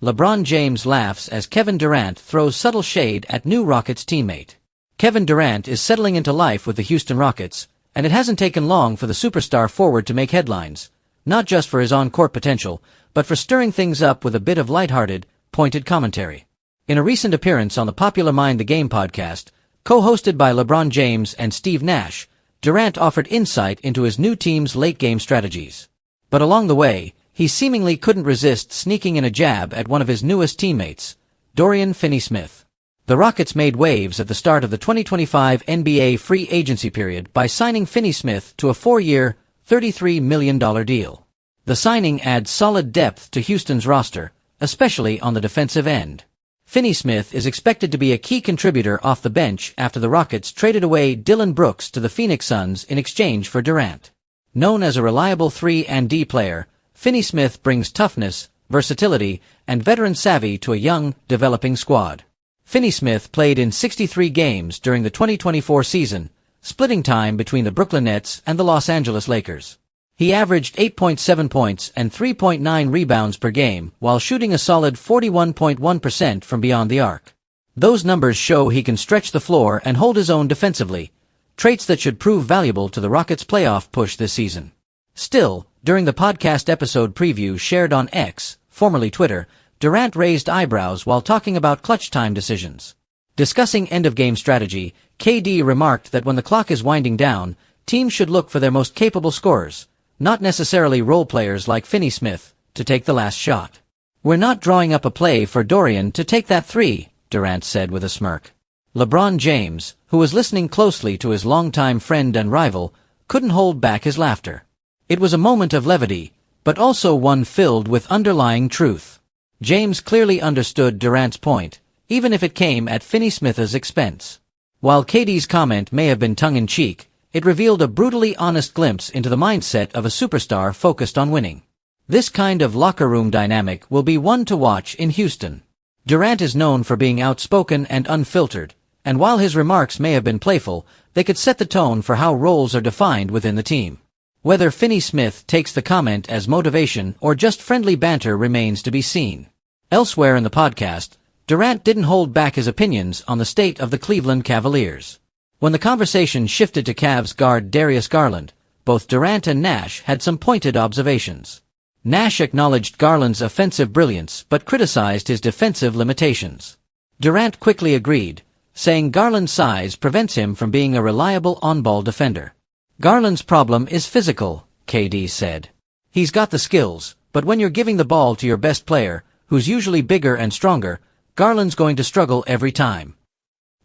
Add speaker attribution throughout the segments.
Speaker 1: LeBron James laughs as Kevin Durant throws subtle shade at new Rockets teammate. Kevin Durant is settling into life with the Houston Rockets, and it hasn't taken long for the superstar forward to make headlines, not just for his on-court potential, but for stirring things up with a bit of lighthearted, pointed commentary. In a recent appearance on the popular Mind the Game podcast, co-hosted by LeBron James and Steve Nash, Durant offered insight into his new team's late-game strategies. But along the way, he seemingly couldn't resist sneaking in a jab at one of his newest teammates, Dorian Finney-Smith. The Rockets made waves at the start of the 2025 NBA free agency period by signing Finney-Smith to a 4-year, $33 million deal. The signing adds solid depth to Houston's roster, especially on the defensive end. Finney-Smith is expected to be a key contributor off the bench after the Rockets traded away Dillon Brooks to the Phoenix Suns in exchange for Durant. Known as a reliable 3-and-D player, Finney-Smith brings toughness, versatility, and veteran savvy to a young, developing squad. Finney-Smith played in 63 games during the 2024 season, splitting time between the Brooklyn Nets and the Los Angeles Lakers. He averaged 8.7 points and 3.9 rebounds per game while shooting a solid 41.1% from beyond the arc. Those numbers show he can stretch the floor and hold his own defensively, traits that should prove valuable to the Rockets' playoff push this season. Still, during the podcast episode preview shared on X, formerly Twitter, Durant raised eyebrows while talking about clutch time decisions. Discussing end-of-game strategy, KD remarked that when the clock is winding down, teams should look for their most capable scorers, not necessarily role players like Finney-Smith, to take the last shot. "We're not drawing up a play for Dorian to take that three," Durant said with a smirk. LeBron James, who was listening closely to his longtime friend and rival, couldn't hold back his laughter. It was a moment of levity, but also one filled with underlying truth. James clearly understood Durant's point, even if it came at Finney-Smith's expense. While KD's comment may have been tongue-in-cheek, it revealed a brutally honest glimpse into the mindset of a superstar focused on winning. This kind of locker room dynamic will be one to watch in Houston. Durant is known for being outspoken and unfiltered, and while his remarks may have been playful, they could set the tone for how roles are defined within the team. Whether Finney-Smith takes the comment as motivation or just friendly banter remains to be seen. Elsewhere in the podcast, Durant didn't hold back his opinions on the state of the Cleveland Cavaliers. When the conversation shifted to Cavs guard Darius Garland, both Durant and Nash had some pointed observations. Nash acknowledged Garland's offensive brilliance but criticized his defensive limitations. Durant quickly agreed, saying Garland's size prevents him from being a reliable on-ball defender. "Garland's problem is physical," KD said. "He's got the skills, but when you're giving the ball to your best player, who's usually bigger and stronger, Garland's going to struggle every time."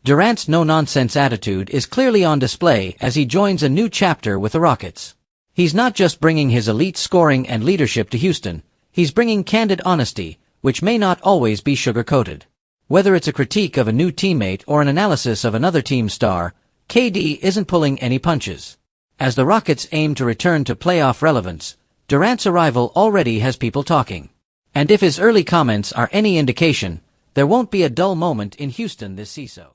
Speaker 1: Durant's no-nonsense attitude is clearly on display as he joins a new chapter with the Rockets. He's not just bringing his elite scoring and leadership to Houston, he's bringing candid honesty, which may not always be sugar-coated. Whether it's a critique of a new teammate or an analysis of another team's star, KD isn't pulling any punches. As the Rockets aim to return to playoff relevance, Durant's arrival already has people talking. And if his early comments are any indication, there won't be a dull moment in Houston this season.